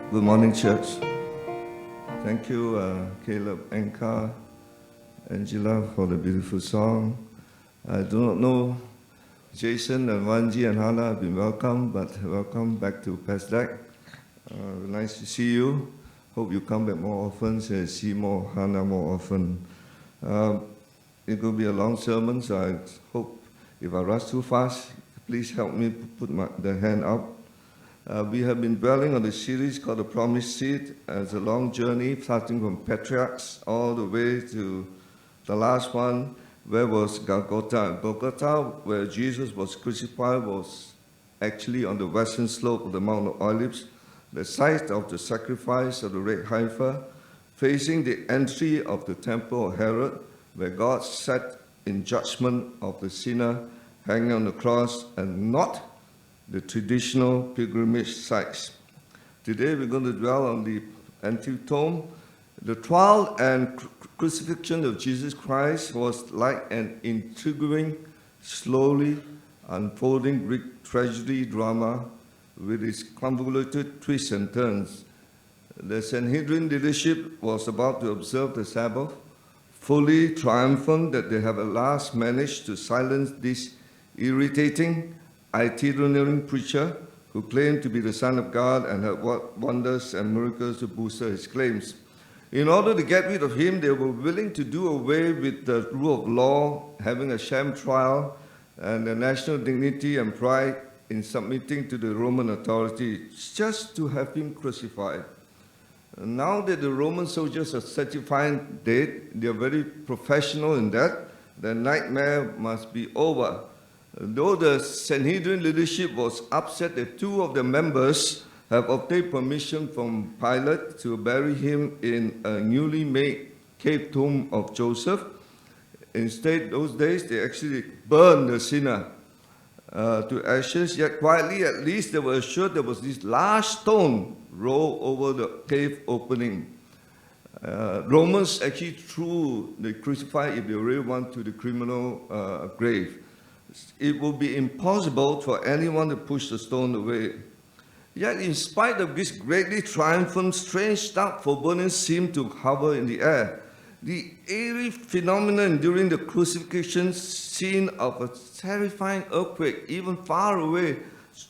Good morning, church. Thank you, Caleb, Anka, Angela, for the beautiful song. I do not know Jason and Wanji and Hannah have been welcome, but welcome back to Pasdak. Nice to see you. Hope you come back more often, so see more Hannah more often. It will be a long sermon, so I hope if I rush too fast, please help me put the hand up. We have been dwelling on the series called The Promised Seed as a long journey, starting from Patriarchs all the way to the last one, where was Golgotha. Golgotha, where Jesus was crucified, was actually on the western slope of the Mount of Olives, the site of the sacrifice of the red heifer, facing the entry of the temple of Herod, where God sat in judgment of the sinner hanging on the cross, and not the traditional pilgrimage sites. Today we're going to dwell on the antitome. The trial and crucifixion of Jesus Christ was like an intriguing, slowly unfolding Greek tragedy drama with its convoluted twists and turns. The Sanhedrin leadership was about to observe the Sabbath, fully triumphant that they have at last managed to silence this irritating, itinerant preacher who claimed to be the Son of God and had worked wonders and miracles to boost his claims. In order to get rid of him, they were willing to do away with the rule of law, having a sham trial, and the national dignity and pride in submitting to the Roman authority, just to have him crucified. And now that the Roman soldiers are certified dead, they are very professional in that, the nightmare must be over. Though the Sanhedrin leadership was upset that two of the members have obtained permission from Pilate to bury him in a newly made cave tomb of Joseph, instead, those days, they actually burned the sinner to ashes, yet quietly, at least, they were assured there was this large stone rolled over the cave opening. Romans actually threw the crucified, if they really want, to the criminal grave. It would be impossible for anyone to push the stone away. Yet, in spite of this greatly triumphant, strange, dark foreboding seemed to hover in the air. The eerie phenomenon during the crucifixion scene of a terrifying earthquake, even far away,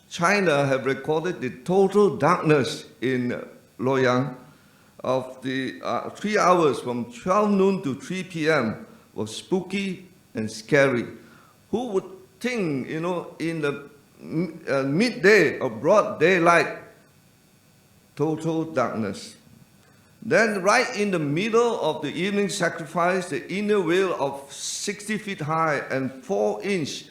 China have recorded the total darkness in Loyang of the 3 hours from 12 noon to 3 p.m. was spooky and scary. Who would think, in the midday of broad daylight, total darkness. Then right in the middle of the evening sacrifice, the inner veil of 60 feet high and 4-inch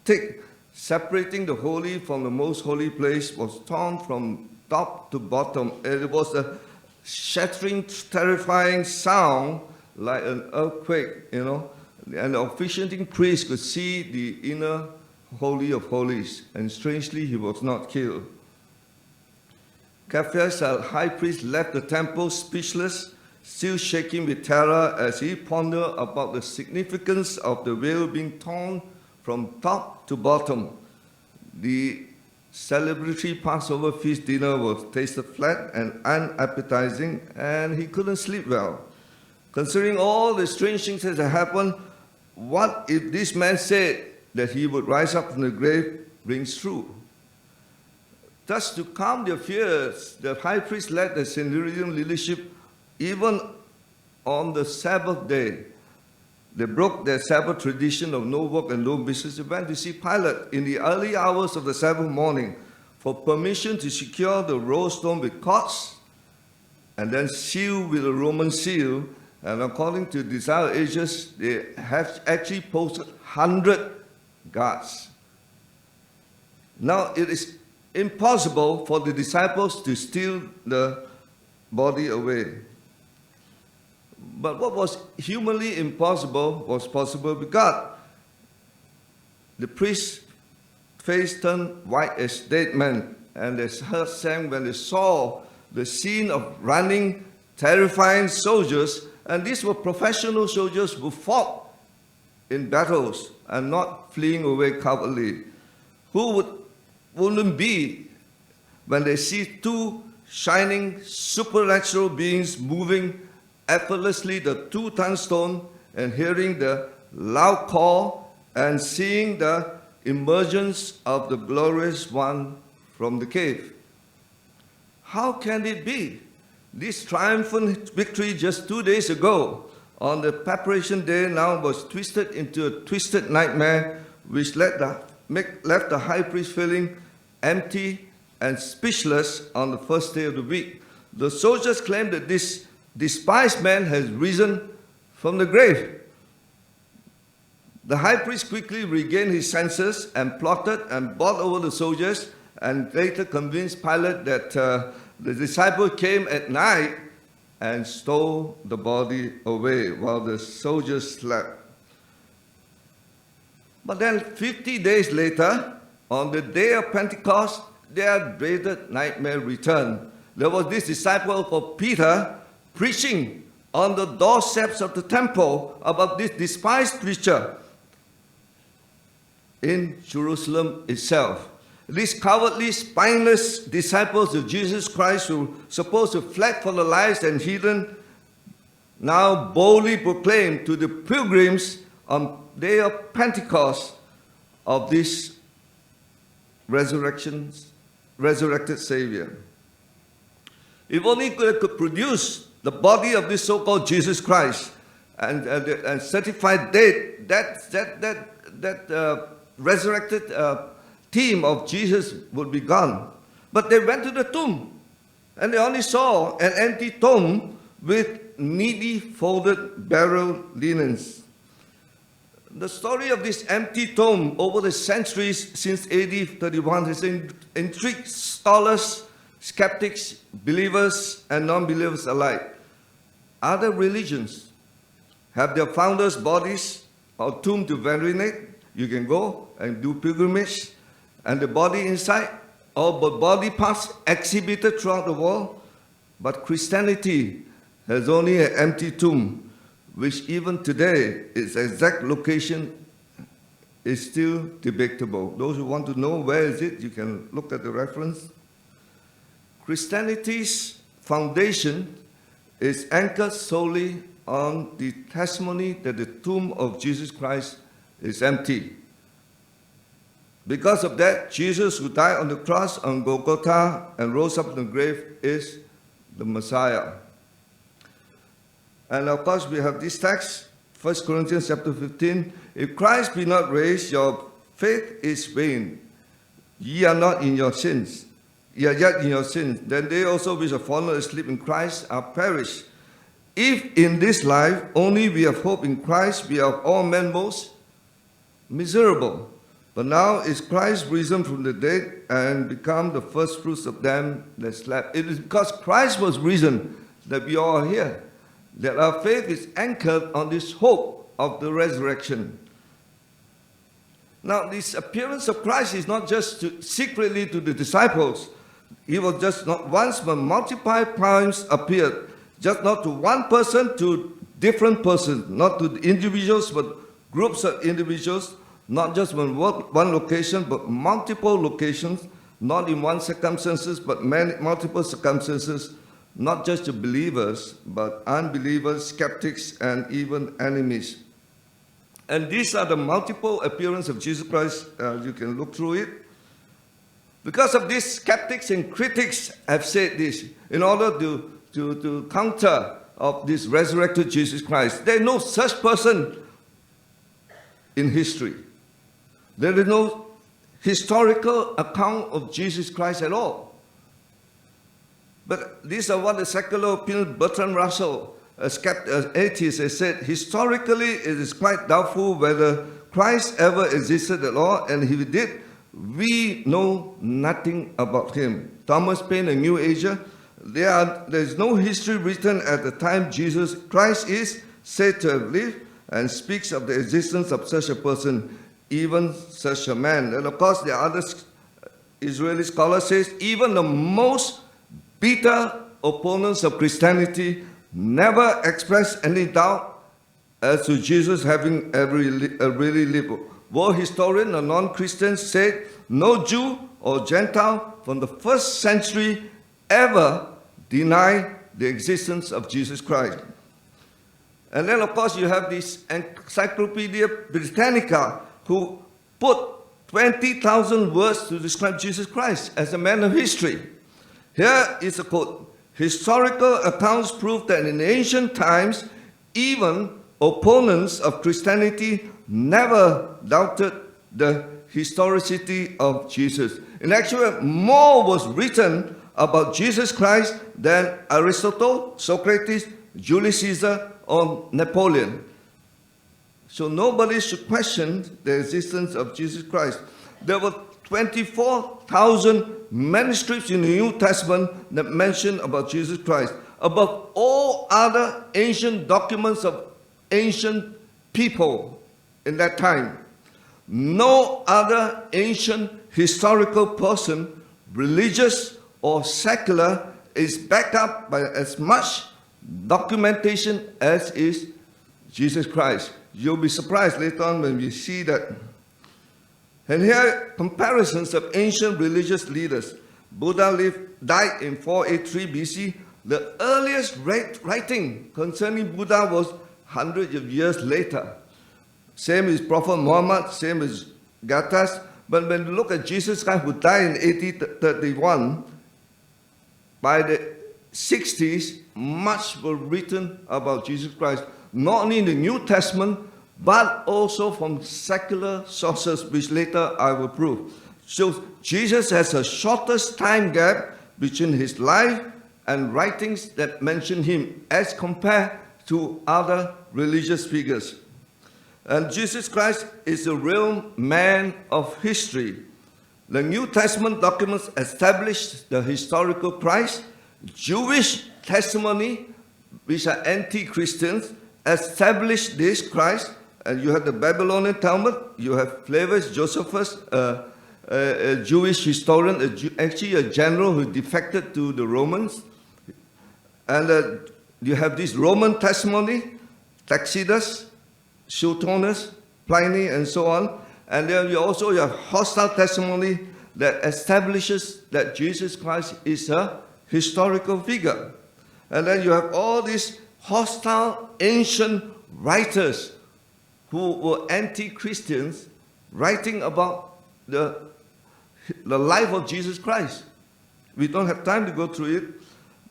thick, separating the holy from the most holy place, was torn from top to bottom. It was a shattering, terrifying sound like an earthquake, And the officiating priest could see the inner holy of holies, and strangely, he was not killed. Caiaphas, the high priest, left the temple speechless, still shaking with terror as he pondered about the significance of the veil being torn from top to bottom. The celebratory Passover feast dinner was tasted flat and unappetizing, and he couldn't sleep well. Considering all the strange things that had happened, what if this man said that he would rise up from the grave rings true? Thus, to calm their fears, the high priest led the Sanhedrin leadership even on the Sabbath day. They broke their Sabbath tradition of no work and no business. They went to see Pilate in the early hours of the Sabbath morning for permission to secure the rolled stone with cords and then sealed with a Roman seal. And according to Desire Ages, they have actually posted 100 guards. Now, it is impossible for the disciples to steal the body away. But what was humanly impossible was possible with God. The priest's face turned white as dead man, and their heart sank when they saw the scene of running, terrifying soldiers. And these were professional soldiers who fought in battles and not fleeing away cowardly. Who wouldn't be when they see two shining supernatural beings moving effortlessly the two-ton stone and hearing the loud call and seeing the emergence of the glorious one from the cave. How can it be? This triumphant victory just 2 days ago on the preparation day now was twisted into a twisted nightmare which left the high priest feeling empty and speechless on the first day of the week. The soldiers claimed that this despised man has risen from the grave. The high priest quickly regained his senses and plotted and bought over the soldiers and later convinced Pilate that the disciple came at night and stole the body away while the soldiers slept. But then 50 days later, on the day of Pentecost, their dreaded nightmare returned. There was this disciple called Peter preaching on the doorsteps of the temple about this despised preacher in Jerusalem itself. These cowardly, spineless disciples of Jesus Christ who were supposed to fled for their lives and hidden, now boldly proclaimed to the pilgrims on day of Pentecost of this resurrected Savior. If only they could produce the body of this so-called Jesus Christ and certified dead, that resurrected team of Jesus would be gone. But they went to the tomb and they only saw an empty tomb with neatly folded burial linens. The story of this empty tomb over the centuries since AD 31 has intrigued scholars, skeptics, believers, and non-believers alike. Other religions have their founders' bodies or tomb to venerate. You can go and do pilgrimage, and the body inside, or body parts exhibited throughout the world. But Christianity has only an empty tomb, which even today, its exact location is still debatable. Those who want to know where is it, you can look at the reference. Christianity's foundation is anchored solely on the testimony that the tomb of Jesus Christ is empty. Because of that, Jesus, who died on the cross on Golgotha and rose up from the grave, is the Messiah. And of course, we have this text, 1 Corinthians chapter 15. If Christ be not raised, your faith is vain. Ye are not in your sins. Ye are yet in your sins. Then they also which are fallen asleep in Christ are perished. If in this life only we have hope in Christ, we are of all men most miserable. But now is Christ risen from the dead and become the first fruits of them that slept. It is because Christ was risen that we all are here, that our faith is anchored on this hope of the resurrection. Now, this appearance of Christ is not just secretly to the disciples. He was just not once, but multiple times appeared. Just not to one person, to different persons. Not to individuals, but groups of individuals. Not just one location, but multiple locations. Not in one circumstances, but multiple circumstances. Not just to believers, but unbelievers, skeptics, and even enemies. And these are the multiple appearances of Jesus Christ. You can look through it. Because of this, skeptics and critics have said this in order to counter of this resurrected Jesus Christ. There is no such person in history. There is no historical account of Jesus Christ at all. But these are what the secular opinion, Bertrand Russell, an atheist, has said. Historically, it is quite doubtful whether Christ ever existed at all, and if he did, we know nothing about him. Thomas Paine, a New Ager, there is no history written at the time Jesus Christ is said to have lived and speaks of the existence of such a person, even such a man. And of course, the other Israeli scholar says, even the most bitter opponents of Christianity never expressed any doubt as to Jesus having really lived. World historian or non-Christians said, no Jew or Gentile from the first century ever deny the existence of Jesus Christ. And then, of course, you have this Encyclopedia Britannica, who put 20,000 words to describe Jesus Christ as a man of history. Here is a quote: "Historical accounts prove that in ancient times, even opponents of Christianity never doubted the historicity of Jesus." In actual, more was written about Jesus Christ than Aristotle, Socrates, Julius Caesar, or Napoleon. So nobody should question the existence of Jesus Christ. There were 24,000 manuscripts in the New Testament that mention about Jesus Christ, above all other ancient documents of ancient people in that time. No other ancient historical person, religious or secular, is backed up by as much documentation as is Jesus Christ. You'll be surprised later on when we see that. And here are comparisons of ancient religious leaders. Buddha died in 483 BC. The earliest writing concerning Buddha was hundreds of years later. Same as Prophet Muhammad, same as Gathas. But when you look at Jesus Christ, who died in 1831, by the 60s, much was written about Jesus Christ, not only in the New Testament, but also from secular sources, which later I will prove. So Jesus has a shortest time gap between his life and writings that mention him as compared to other religious figures. And Jesus Christ is a real man of history. The New Testament documents establish the historical Christ. Jewish testimony, which are anti-Christians, establish this Christ. And you have the Babylonian Talmud, you have Flavius Josephus, a Jewish historian, actually a general who defected to the Romans. And you have this Roman testimony, Tacitus, Suetonius, Pliny, and so on. And then you also have hostile testimony that establishes that Jesus Christ is a historical figure. And then you have all these hostile ancient writers who were anti-Christians writing about the life of Jesus Christ. We don't have time to go through it.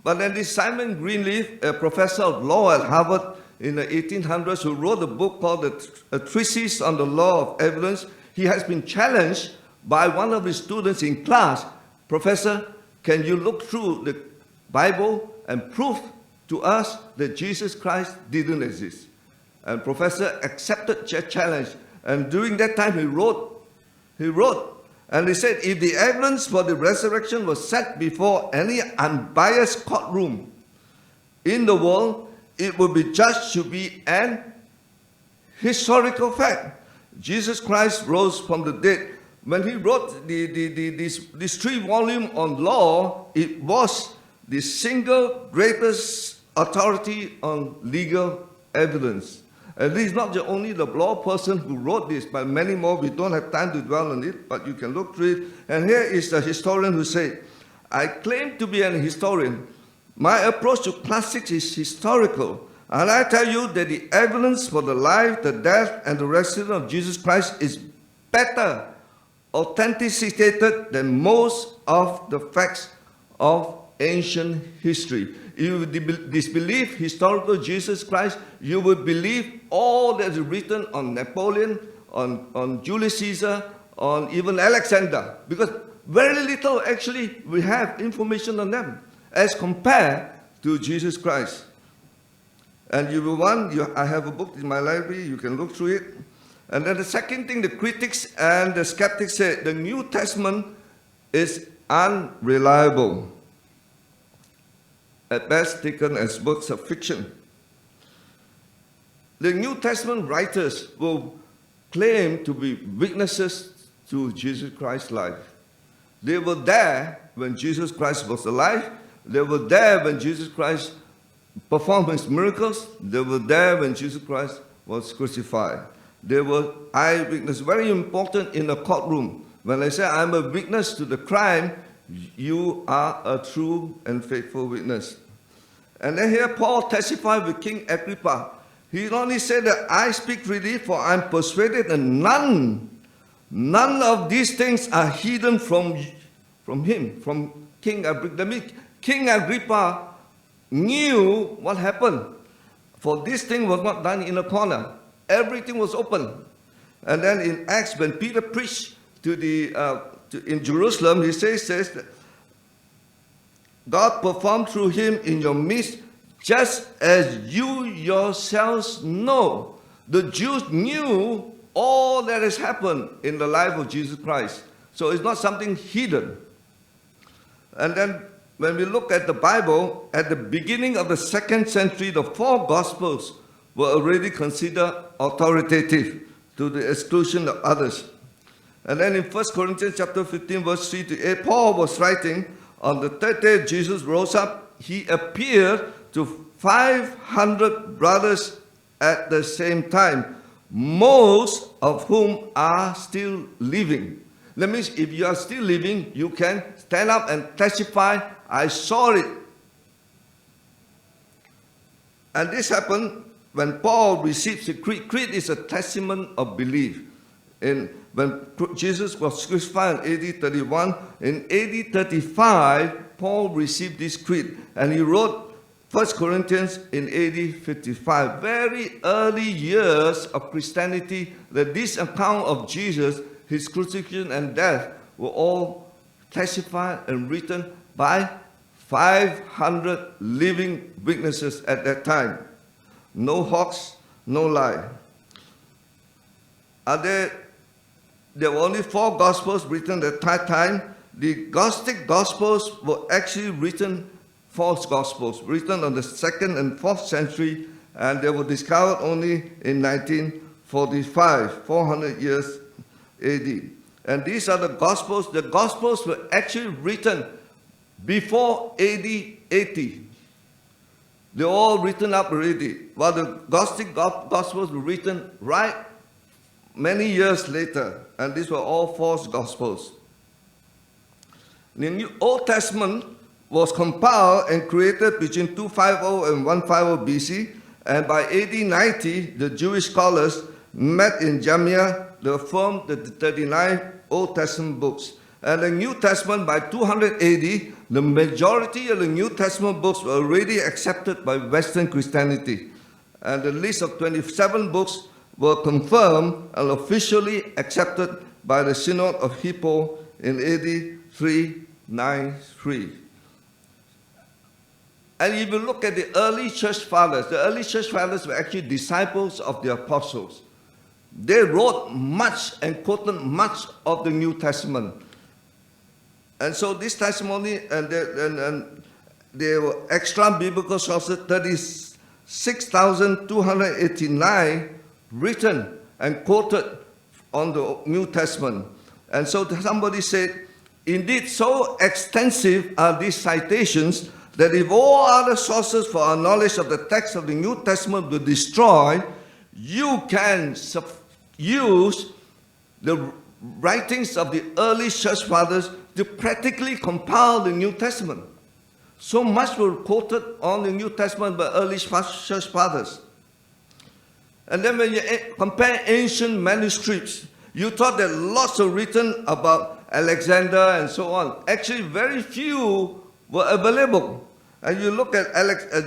But then this Simon Greenleaf, a professor of law at Harvard in the 1800s, who wrote a book called A Treatise on the Law of Evidence, he has been challenged by one of his students in class. "Professor, can you look through the Bible and prove to us that Jesus Christ didn't exist?" And Professor accepted the challenge. And during that time, he wrote, and he said, "If the evidence for the resurrection was set before any unbiased courtroom in the world, it would be judged to be an historical fact. Jesus Christ rose from the dead." When he wrote this 3-volume on law, it was the single greatest authority on legal evidence. And this is not only the law person who wrote this, but many more. We don't have time to dwell on it, but you can look through it. And here is the historian who said, "I claim to be an historian. My approach to classics is historical. And I tell you that the evidence for the life, the death, and the resurrection of Jesus Christ is better authenticated than most of the facts of ancient history." If you disbelieve historical Jesus Christ, you would believe all that is written on Napoleon, on Julius Caesar, on even Alexander, because very little actually we have information on them as compared to Jesus Christ. And you will want, I have a book in my library, you can look through it. And then the second thing, the critics and the skeptics say the New Testament is unreliable, at best taken as works of fiction. The New Testament writers will claim to be witnesses to Jesus Christ's life. They were there when Jesus Christ was alive. They were there when Jesus Christ performed his miracles. They were there when Jesus Christ was crucified. They were eyewitnesses, very important in a courtroom. When I say I'm a witness to the crime, you are a true and faithful witness. And then here Paul testified with King Agrippa. He not only said that I speak freely, for I am persuaded that none of these things are hidden from him, from King Agrippa. That means King Agrippa knew what happened. For this thing was not done in a corner. Everything was open. And then in Acts, when Peter preached in Jerusalem, he says that God performed through him in your midst, just as you yourselves know. The Jews knew all that has happened in the life of Jesus Christ. So it's not something hidden. And then when we look at the Bible, at the beginning of the 2nd century, the 4 Gospels were already considered authoritative to the exclusion of others. And then in 1 Corinthians chapter 15, verse 3 to 8, Paul was writing, on the 3rd day Jesus rose up, he appeared to 500 brothers at the same time, most of whom are still living. That means if you are still living, you can stand up and testify, I saw it. And this happened when Paul received the creed. Creed is a testament of belief. When Jesus was crucified in AD 31, in AD 35, Paul received this creed. And he wrote 1 Corinthians in AD 55. Very early years of Christianity, that this account of Jesus, his crucifixion and death, were all testified and written by 500 living witnesses at that time. No hoax, no lie. There were only 4 Gospels written at that time. The Gnostic Gospels were actually written, false Gospels, written on the 2nd and 4th century, and they were discovered only in 1945, 400 years AD. And these are the Gospels. The Gospels were actually written before AD 80. They're all written up already, while the Gnostic Gospels were written right many years later, and these were all false Gospels. The Old Testament was compiled and created between 250 and 150 BC, and by AD 90, the Jewish scholars met in Jamia. They affirmed the 39 Old Testament books. And the New Testament, by 200 AD, the majority of the New Testament books were already accepted by Western Christianity. And the list of 27 books were confirmed and officially accepted by the Synod of Hippo in AD 393. And if you look at the early church fathers were actually disciples of the apostles. They wrote much and quoted much of the New Testament. And so this testimony, and there were extra biblical sources, 36,289 written and quoted on the New Testament. And so somebody said, indeed, so extensive are these citations that if all other sources for our knowledge of the text of the New Testament were destroyed, you can use the writings of the early church fathers to practically compile the New Testament. So much were quoted on the New Testament by early church fathers. And then when you compare ancient manuscripts, you thought that lots were written about Alexander and so on. Actually, very few were available. And you look at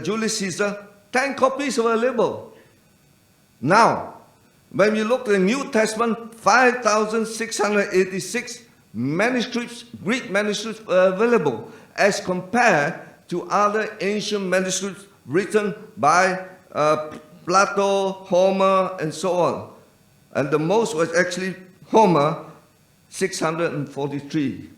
Julius Caesar, 10 copies were available. Now, when you look at the New Testament, 5,686 manuscripts, Greek manuscripts were available, as compared to other ancient manuscripts written by Plato, Homer, and so on. And the most was actually Homer, 643.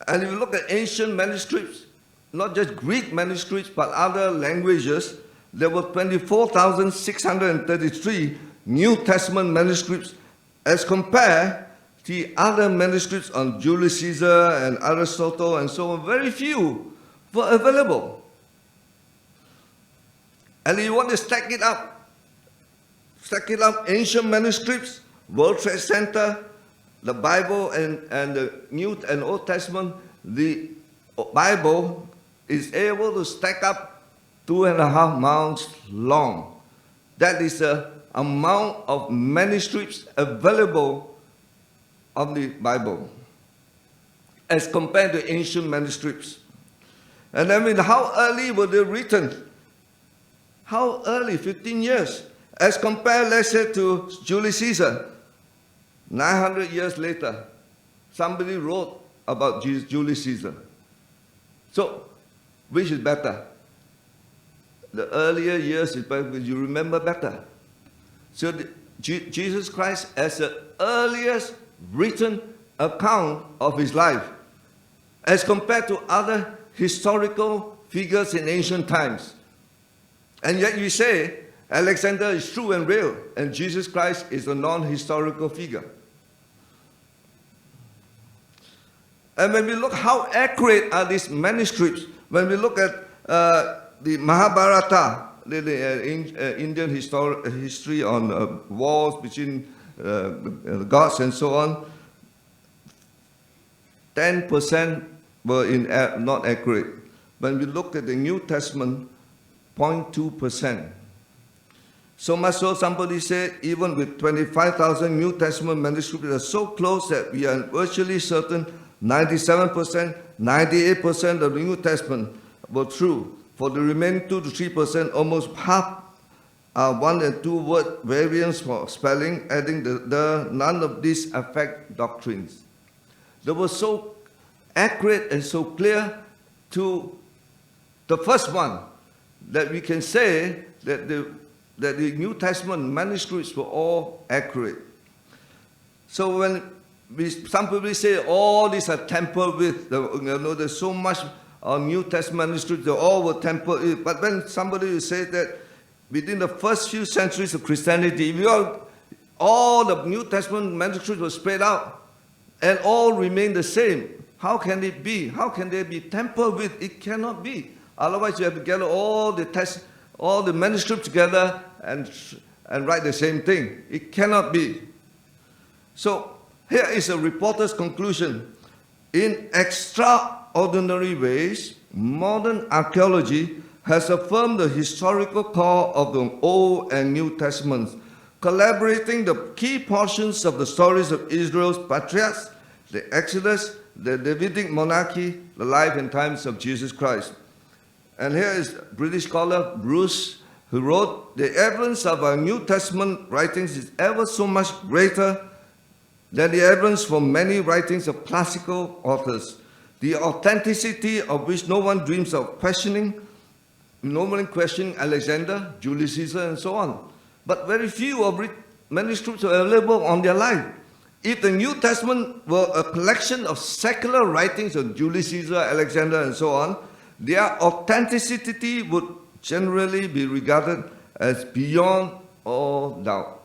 And if you look at ancient manuscripts, not just Greek manuscripts, but other languages, there were 24,633 New Testament manuscripts, as compared to the other manuscripts on Julius Caesar and Aristotle and so on. Very few were available. And if you want to stack it up, ancient manuscripts, World Trade Center, the Bible and the New and Old Testament, the Bible is able to stack up 2.5 miles long. That is the amount of manuscripts available of the Bible as compared to ancient manuscripts. And I mean, how early were they written? How early? 15 years. As compared, let's say, to Julius Caesar. 900 years later, somebody wrote about Julius Caesar. So, which is better? The earlier years is better, you remember better. So Jesus Christ as the earliest written account of his life, as compared to other historical figures in ancient times. And yet you say Alexander is true and real, and Jesus Christ is a non-historical figure. And when we look how accurate are these manuscripts, when we look at the Mahabharata, the Indian history on wars between the gods and so on, 10% were not accurate. When we look at the New Testament, 0.2%. So much so, somebody said, even with 25,000 New Testament manuscripts are so close that we are virtually certain 97%, 98% of the New Testament were true. For the remaining 2 to 3%, almost half are 1 and 2 word variants for spelling, adding none of these affect doctrines. They were so accurate and so clear to the first one that we can say that the New Testament manuscripts were all accurate. So when some people say all these are tampered with, there's so much New Testament manuscripts, they all were tampered with. But when somebody says that within the first few centuries of Christianity, all the New Testament manuscripts were spread out and all remain the same. How can it be? How can they be tampered with? It cannot be. Otherwise, you have to gather all the manuscripts together and write the same thing. It cannot be. So here is a reporter's conclusion. In extraordinary ways, modern archaeology has affirmed the historical core of the Old and New Testaments, collaborating the key portions of the stories of Israel's patriarchs, the Exodus, the Davidic monarchy, the life and times of Jesus Christ. And here is British scholar Bruce, who wrote, the evidence of our New Testament writings is ever so much greater than the evidence from many writings of classical authors, the authenticity of which no one dreams of questioning, normally questioning Alexander, Julius Caesar, and so on. But very few of manuscripts are available on their life. If the New Testament were a collection of secular writings of Julius Caesar, Alexander, and so on, their authenticity would generally be regarded as beyond all doubt.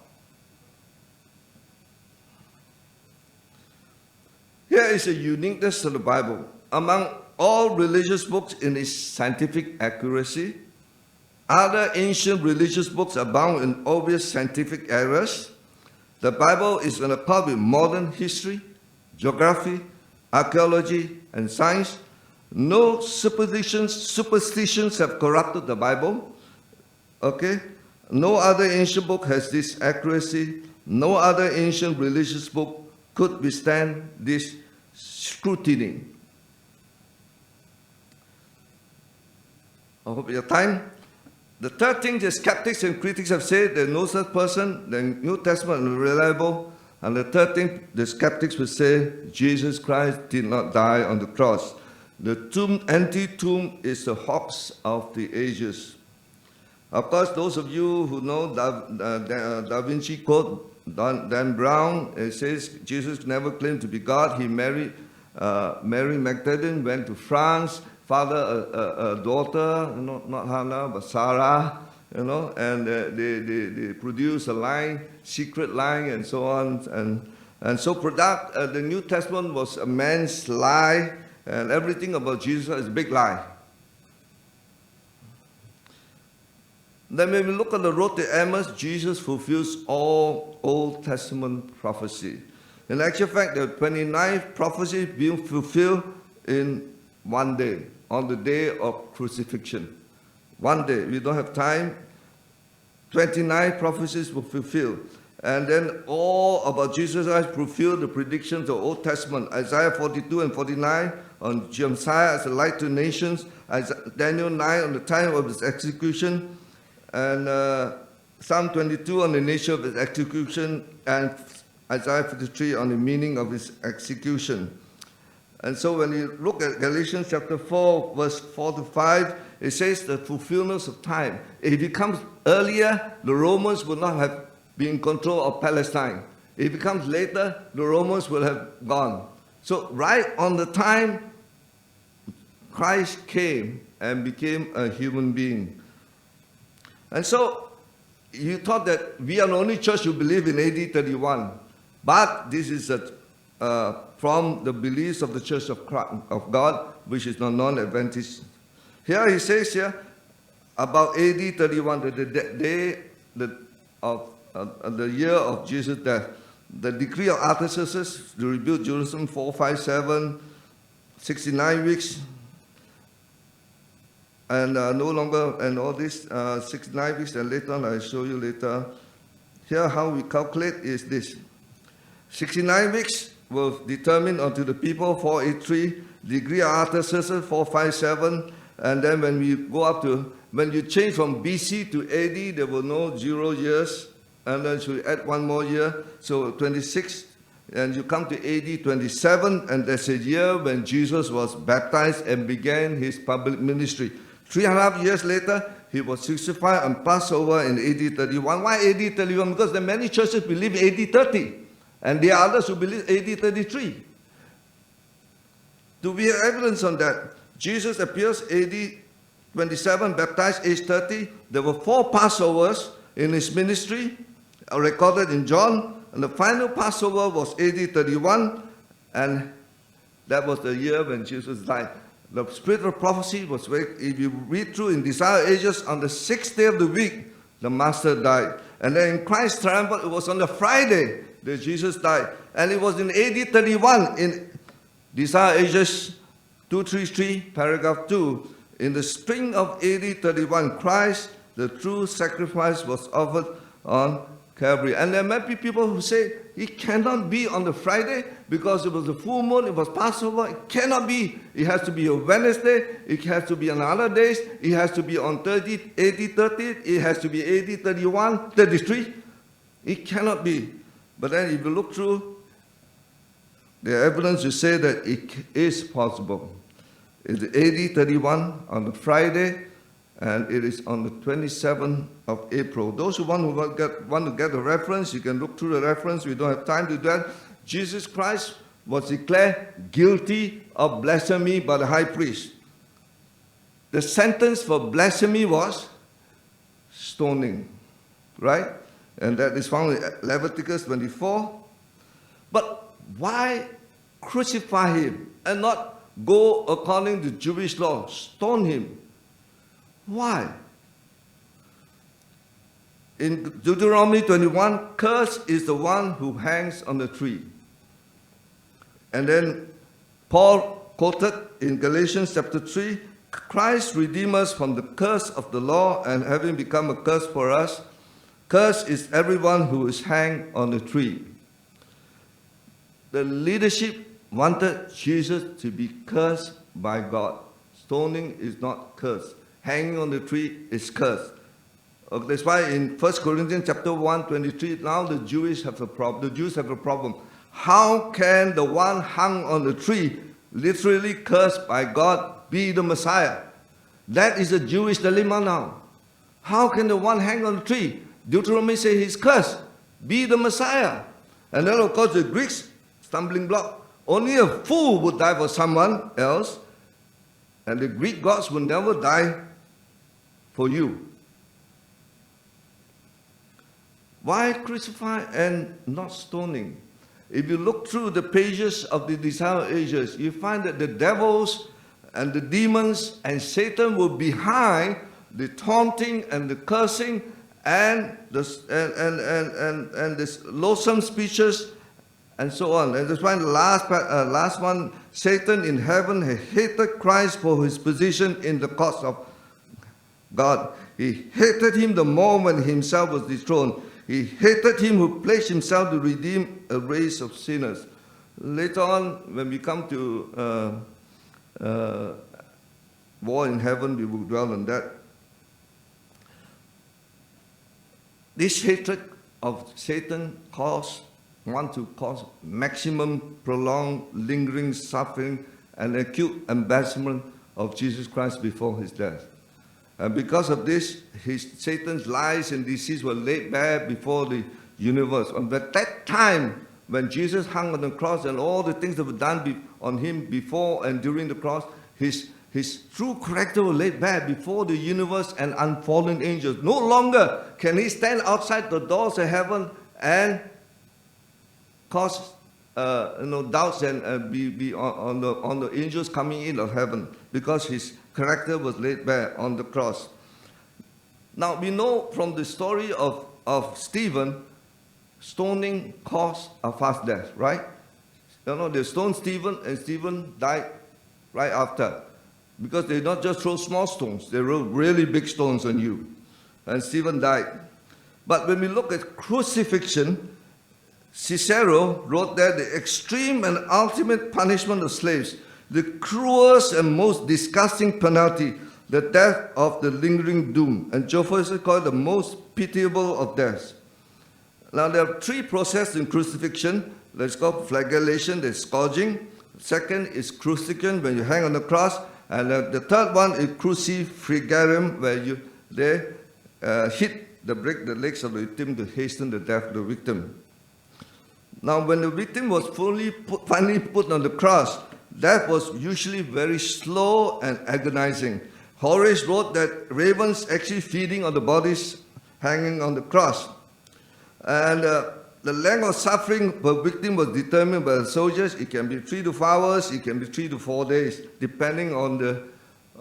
Here is a uniqueness of the Bible. Among all religious books in its scientific accuracy, other ancient religious books abound in obvious scientific errors. The Bible is on a par with modern history, geography, archaeology, and science. No superstitions have corrupted the Bible. Okay? No other ancient book has this accuracy. No other ancient religious book could withstand this scrutiny. I hope you have time. The third thing the skeptics and critics have said, there's no such person, the New Testament is reliable. And the third thing the skeptics will say, Jesus Christ did not die on the cross. The empty tomb is the hoax of the ages. Of course, those of you who know Da Vinci Code, Dan Brown, it says Jesus never claimed to be God. He married Mary Magdalene, went to France, father a daughter, not Hannah, but Sarah, and they produced a line, secret line, and so on. And so the New Testament was a man's lie, and everything about Jesus is a big lie. Then when we look at the road to Emmaus, Jesus fulfills all Old Testament prophecy. In actual fact, the 29th prophecy being fulfilled in one day, on the day of crucifixion. One day. We don't have time. 29 prophecies were fulfilled. And then all about Jesus Christ fulfilled the predictions of the Old Testament. Isaiah 42 and 49 on Messiah as a light to nations. Daniel 9 on the time of his execution. And Psalm 22 on the nature of his execution. And Isaiah 53 on the meaning of his execution. And so when you look at Galatians chapter 4, verse 4 to 5, it says the fulfillment of time. If it comes earlier, the Romans would not have been in control of Palestine. If it comes later, the Romans will have gone. So right on the time, Christ came and became a human being. And so you thought that we are the only church who believe in AD 31. But this is from the beliefs of the Church of God, which is not non-Adventist. Here he says here about AD 31, the day of the year of Jesus' death. The decree of Artaxerxes to rebuild Jerusalem 457, 69 weeks, and no longer, and all this 69 weeks, and later on I'll show you later. Here how we calculate is this. 69 weeks will determine unto the people 483, degree of Artaxerxes 457, and then when we go up to, when you change from BC to AD, there will no 0 years, and then you add one more year, so 26, and you come to AD 27, and that's a year when Jesus was baptized and began his public ministry. 3.5 years later, he was crucified on Passover in AD 31. Why AD 31? Because there are many churches believe AD 30. And there are others who believe AD 33. Do we have evidence on that? Jesus appears AD 27, baptized age 30. There were 4 Passovers in his ministry, recorded in John. And the final Passover was AD 31. And that was the year when Jesus died. The spirit of prophecy was, if you read through in Desire Ages, on the 6th day of the week, the Master died. And then in Christ's triumph, it was on the Friday that Jesus died. And it was in AD 31, in Desire Ages 233, paragraph 2. In the spring of AD 31, Christ, the true sacrifice, was offered on Calvary. And there might be people who say, it cannot be on the Friday because it was a full moon, it was Passover. It cannot be. It has to be a Wednesday. It has to be on other days. It has to be on AD 30. It has to be AD 31, 33. It cannot be. But then if you look through the evidence, you say that it is possible. It's AD 31 on the Friday, and it is on the 27th of April. Those who want to get a reference, you can look through the reference. We don't have time to do that. Jesus Christ was declared guilty of blasphemy by the high priest. The sentence for blasphemy was stoning, right? And that is found in Leviticus 24. But why crucify him and not go according to Jewish law, stone him? Why? In Deuteronomy 21, cursed is the one who hangs on the tree. And then Paul quoted in Galatians chapter 3, Christ redeemed us from the curse of the law, and having become a curse for us, cursed is everyone who is hanged on the tree. The leadership wanted Jesus to be cursed by God. Stoning is not cursed. Hanging on the tree is cursed. That's why in 1 Corinthians chapter 1, 23, now the Jews have a problem. How can the one hung on the tree, literally cursed by God, be the Messiah? That is a Jewish dilemma now. How can the one hang on the tree, Deuteronomy says he's cursed, be the Messiah? And then of course the Greeks, stumbling block. Only a fool would die for someone else, and the Greek gods will never die for you. Why crucify and not stoning? If you look through the pages of the Desire Ages, you find that the devils and the demons and Satan were behind the taunting and the cursing and the loathsome speeches and so on. And that's why the last one, Satan in heaven hated Christ for his position in the cause of God. He hated him the more when himself was dethroned. He hated him who placed himself to redeem a race of sinners. Later on, when we come to war in heaven, we will dwell on that. This hatred of Satan want to cause maximum, prolonged, lingering suffering and acute embarrassment of Jesus Christ before his death. And because of this, Satan's lies and deceit were laid bare before the universe. And at that time, when Jesus hung on the cross and all the things that were done on him before and during the cross, his true character was laid bare before the universe and unfallen angels. No longer can he stand outside the doors of heaven and cause doubts and be on the angels coming in of heaven, because his character was laid bare on the cross. Now we know from the story of Stephen, stoning caused a fast death, right? They stoned Stephen, and Stephen died right after. Because they not just throw small stones, they throw really big stones on you. And Stephen died. But when we look at crucifixion, Cicero wrote that the extreme and ultimate punishment of slaves, the cruelest and most disgusting penalty, the death of the lingering doom. And Josephus called it the most pitiable of deaths. Now there are three processes in crucifixion. There's called flagellation, there's scourging. Second is crucifixion, when you hang on the cross. And the third one is crucifixum, where they break the legs of the victim to hasten the death of the victim. Now, when the victim was finally put on the cross, death was usually very slow and agonizing. Horace wrote that ravens actually feeding on the bodies hanging on the cross. And the length of suffering per victim was determined by the soldiers. It can be 3 to 4 hours, it can be 3 to 4 days, depending on the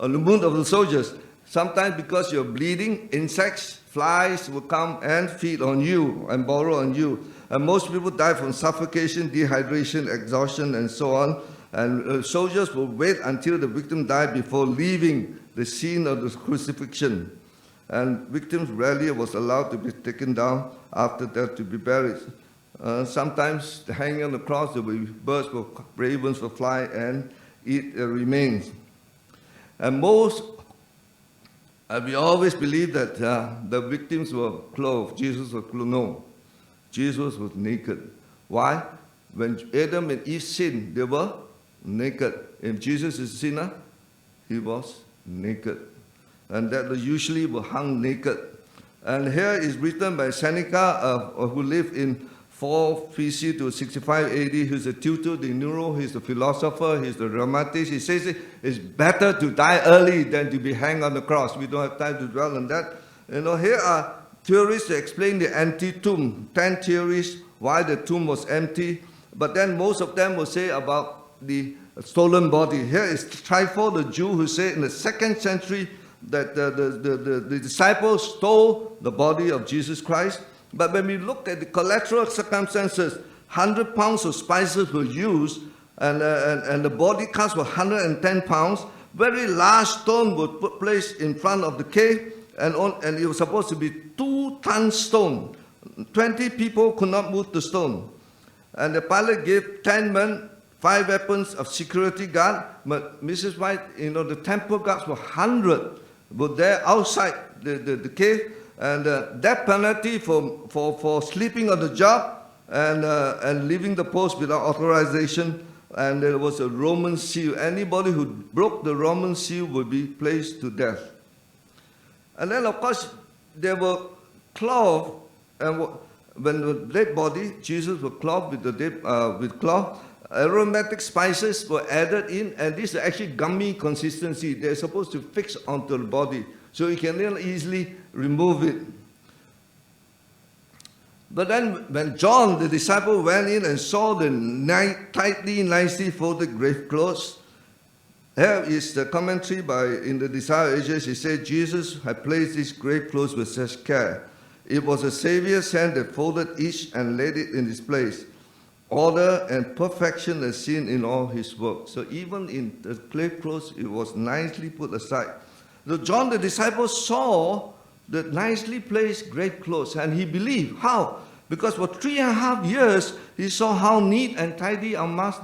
mood of the soldiers. Sometimes because you're bleeding, insects, flies will come and feed on you and burrow on you. And most people die from suffocation, dehydration, exhaustion, and so on. And soldiers will wait until the victim died before leaving the scene of the crucifixion. And victims rarely was allowed to be taken down after death to be buried. Sometimes hanging on the cross, there will be birds, ravens will fly and eat the remains. And we always believe that the victims were clothed. Jesus was clothed. No, Jesus was naked. Why? When Adam and Eve sinned, they were naked. If Jesus is a sinner, he was naked. And that usually were hung naked. And here is written by Seneca, who lived in 4 BC to 65 AD. He's a tutor, the Nero, he's the philosopher, he's the dramatist. He says it's better to die early than to be hanged on the cross. We don't have time to dwell on that. Here are theories to explain the empty tomb. 10 theories why the tomb was empty. But then most of them will say about the stolen body. Here is Trypho, the Jew, who said in the 2nd century that the disciples stole the body of Jesus Christ. But when we look at the collateral circumstances, 100 pounds of spices were used, and the body cost was 110 pounds. Very large stone was placed in front of the cave, and it was supposed to be 2-ton stone. 20 people could not move the stone. And the pilot gave 10 men 5 weapons of security guard, but Mrs. White, the temple guards were 100. Were there outside the cave, and death penalty for sleeping on the job and leaving the post without authorization. And there was a Roman seal. Anybody who broke the Roman seal would be placed to death. And then, of course, they were clothed, and when the dead body, Jesus was clothed with cloth. Aromatic spices were added in, and this is actually gummy consistency. They're supposed to fix onto the body, so you can easily remove it. But then when John, the disciple, went in and saw the nicely folded grave clothes, here is the commentary in the Desire of Ages. He said, Jesus had placed these grave clothes with such care. It was a Savior's hand that folded each and laid it in its place. order and perfection as seen in all his work. So even in the clay clothes, it was nicely put aside. So John the disciple saw the nicely placed grave clothes, and he believed. How? Because for 3.5 years, he saw how neat and tidy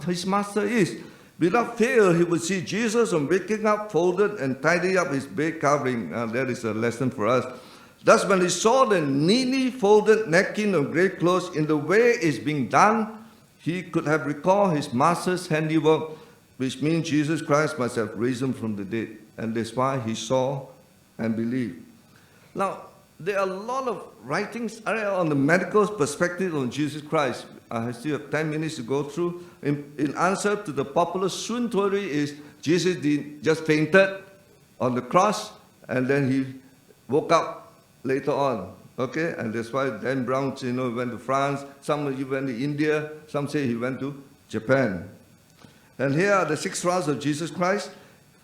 his master is. Without fail, he would see Jesus on waking up, folded and tidy up his bed covering. That is a lesson for us. Thus, when he saw the neatly folded napkin of grave clothes in the way it's being done, he could have recalled his master's handiwork, which means Jesus Christ must have risen from the dead. And that's why he saw and believed. Now, there are a lot of writings on the medical perspective on Jesus Christ. I still have 10 minutes to go through. In answer to the popular swoon theory is Jesus just fainted on the cross and then he woke up later on. Okay, and that's why Dan Brown, went to France. Some of you went to India. Some say he went to Japan. And here are the 6 trials of Jesus Christ.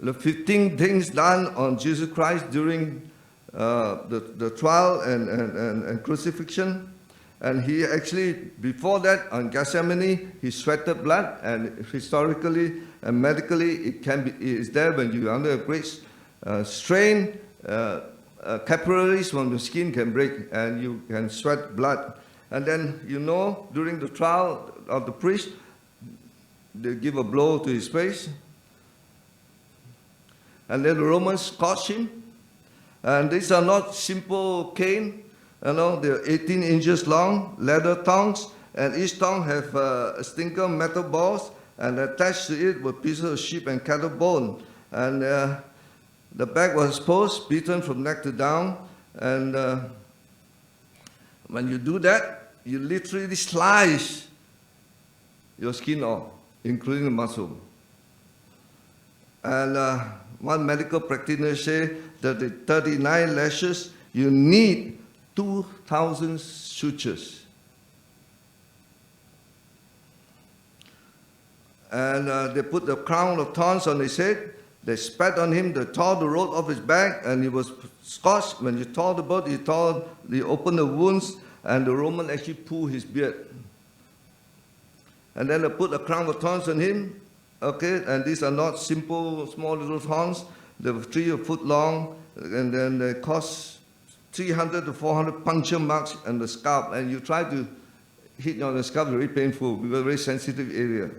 The 15 things done on Jesus Christ during the trial and crucifixion. And he actually, before that, on Gethsemane, he sweated blood. And historically and medically, it is there when you're under a great strain. Capillaries from the skin can break and you can sweat blood. And then, during the trial of the priest, they give a blow to his face. And then the Romans scourged him. And these are not simple cane. They're 18 inches long, leather tongs, and each tongue have a stinker metal balls, and attached to it were pieces of sheep and cattle bone. And the back was exposed, beaten from neck to down, and when you do that, you literally slice your skin off, including the muscle. And one medical practitioner said that the 39 lashes, you need 2,000 sutures. And they put the crown of thorns on his head. They spat on him, they tore the robe off his back, and he was scorched. When you tore the boat, they opened the wounds, and the Roman actually pulled his beard. And then they put a crown of thorns on him, okay, and these are not simple, small little thorns. They were 3 foot long, and then they cost 300 to 400 puncture marks on the scalp, and you try to hit on the scalp, very painful, because very sensitive area.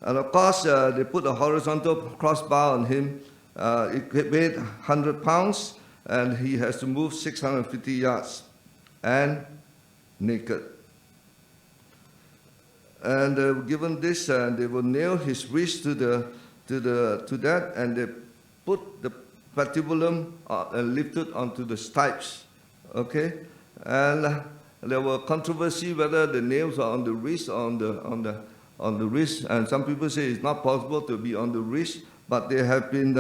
And of course, they put a horizontal crossbar on him. It weighed 100 pounds, and he has to move 650 yards, and naked. And given this, they will nail his wrist to that, and they put the patibulum and lifted onto the stipes. Okay, and there were controversy whether the nails are on the wrist or on the wrist, and some people say it's not possible to be on the wrist, but there have been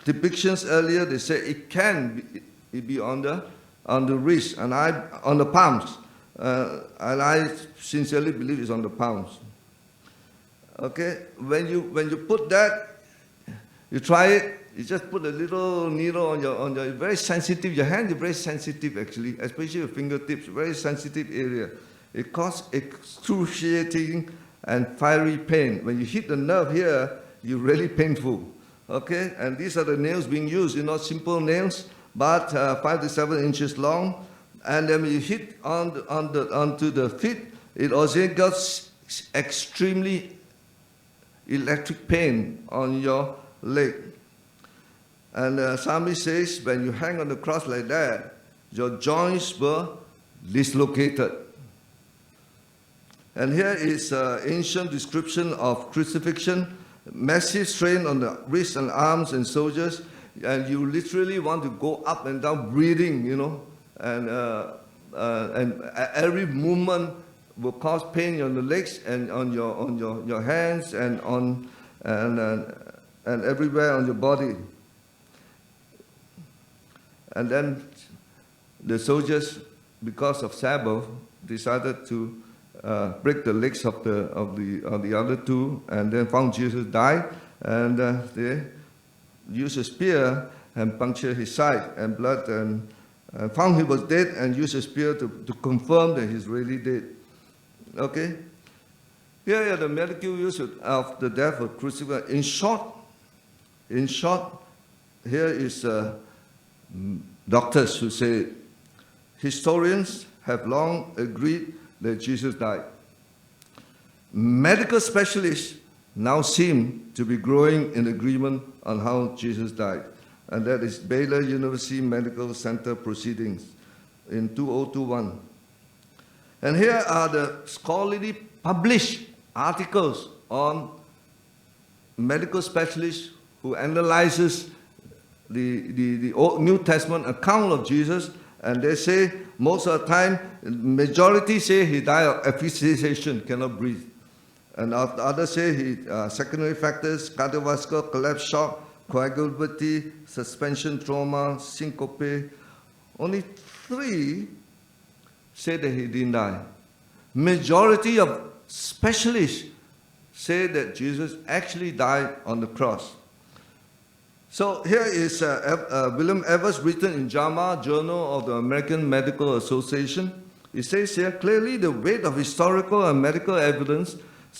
depictions earlier. They say it can be on the wrist and on the palms, and I sincerely believe it's on the palms. Okay, when you put that, you try it. You just put a little needle on your very sensitive. Your hand is very sensitive actually, especially your fingertips. Very sensitive area. It causes excruciating and fiery pain. When you hit the nerve here, you're really painful. Okay, and these are the nails being used. Simple nails, but 5 to 7 inches long. And then when you hit onto the feet, it also gets extremely electric pain on your leg. And psalmist says, when you hang on the cross like that, your joints were dislocated. And here is an ancient description of crucifixion, massive strain on the wrists and arms and soldiers, and you literally want to go up and down breathing, and every movement will cause pain on the legs and on your hands and everywhere on your body. And then the soldiers, because of Sabbath, decided to break the legs of the other two, and then found Jesus died, and they used a spear and punctured his side and blood, and found he was dead, and used a spear to confirm that he's really dead. Okay, Here are the medical use of the death of crucifixion. In short, here is doctors who say, historians have long agreed that Jesus died. Medical specialists now seem to be growing in agreement on how Jesus died. And that is Baylor University Medical Center proceedings in 2021. And here are the scholarly published articles on medical specialists who analyzes the Old New Testament account of Jesus, and they say most of the time, majority say he died of asphyxiation, cannot breathe. And others say he secondary factors, cardiovascular collapse, shock, coagulopathy, suspension trauma, syncope. Only 3 say that he didn't die. Majority of specialists say that Jesus actually died on the cross. So here is William Evers, written in JAMA, Journal of the American Medical Association. It says here, clearly the weight of historical and medical evidence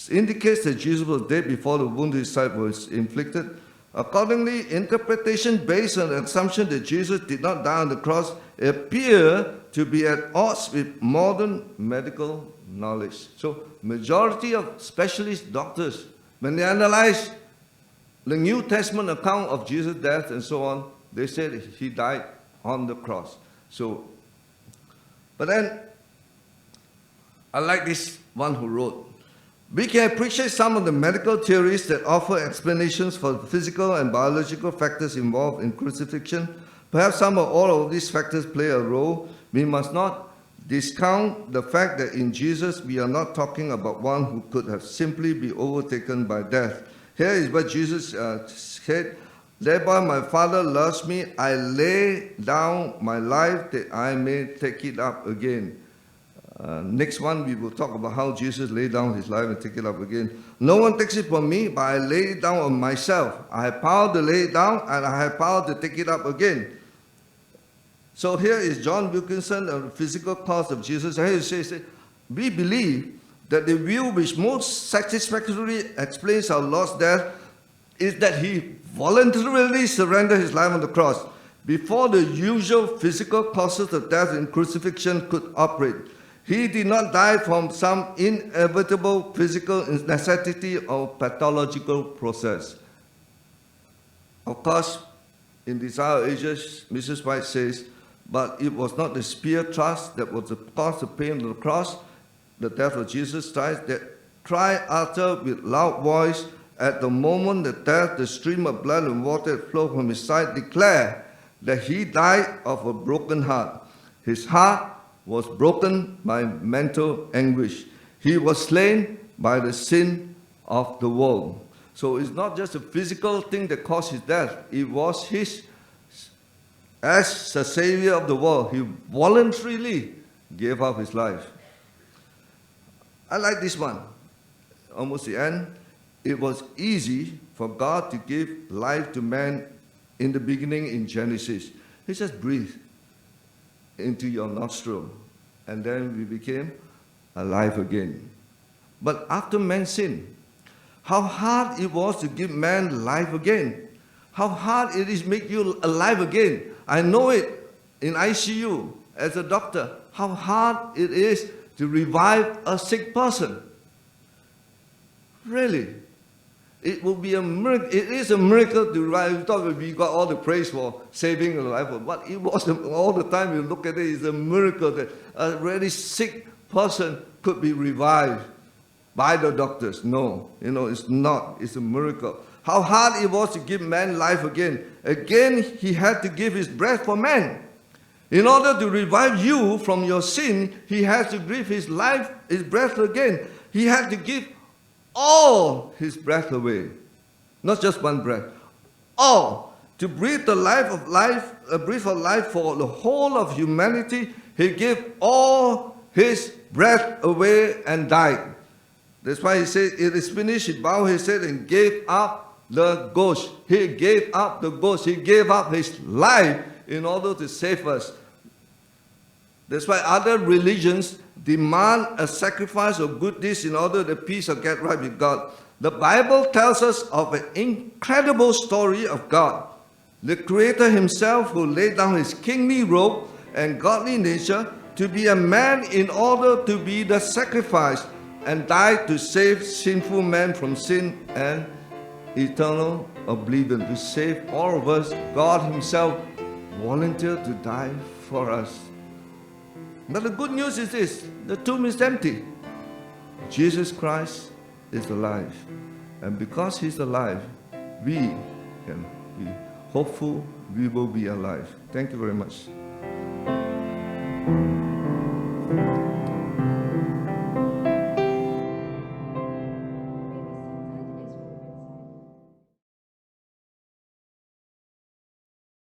indicates that Jesus was dead before the wound to his side was inflicted. Accordingly, interpretation based on the assumption that Jesus did not die on the cross appear to be at odds with modern medical knowledge. So, majority of specialist doctors, when they analyze the New Testament account of Jesus' death and so on, they said he died on the cross. So, but then, I like this one who wrote, we can appreciate some of the medical theories that offer explanations for the physical and biological factors involved in crucifixion. Perhaps some or all of these factors play a role. We must not discount the fact that in Jesus we are not talking about one who could have simply been overtaken by death. Here is what Jesus said, thereby my Father loves me, I lay down my life that I may take it up again. Next one, we will talk about how Jesus laid down his life and take it up again. No one takes it from me, but I lay it down on myself. I have power to lay it down, and I have power to take it up again. So here is John Wilkinson, the physical cause of Jesus. Here he says, we believe that the view which most satisfactorily explains our Lord's death is that he voluntarily surrendered his life on the cross before the usual physical causes of death in crucifixion could operate. He did not die from some inevitable physical necessity or pathological process. Of course, in Desire of Ages, Mrs. White says, but it was not the spear thrust that was the cause of pain on the cross, the death of Jesus Christ, that cry uttered with loud voice at the moment that death, the stream of blood and water that flowed from his side, declared that he died of a broken heart. His heart was broken by mental anguish. He was slain by the sin of the world. So it's not just a physical thing that caused his death. It was his, as the Savior of the world, he voluntarily gave up his life. I like this one. Almost the end. It was easy for God to give life to man in the beginning in Genesis. He just breathed into your nostril, and then we became alive again. But after man sinned, how hard it was to give man life again. How hard it is to make you alive again. I know it in ICU as a doctor, how hard it is to revive a sick person. Really. It will be a miracle. It is a miracle to revive. We thought we got all the praise for saving a life, but it was all the time you look at it, it's a miracle that a really sick person could be revived by the doctors. No, it's not. It's a miracle. How hard it was to give man life again. Again, he had to give his breath for man. In order to revive you from your sin, he has to give his life, his breath again. He had to give all his breath away. Not just one breath. All. To breathe the life of life, a breath of life for the whole of humanity, he gave all his breath away and died. That's why he said, it is finished. He bowed his head and gave up the ghost. He gave up the ghost. He gave up his life in order to save us. That's why other religions demand a sacrifice of good deeds in order that peace will get right with God. The Bible tells us of an incredible story of God, the Creator Himself who laid down His kingly robe and godly nature to be a man in order to be the sacrifice and died to save sinful man from sin and eternal oblivion. To save all of us, God Himself volunteered to die for us. But the good news is this: the tomb is empty. Jesus Christ is alive. And because He's alive, we can be hopeful we will be alive. Thank you very much.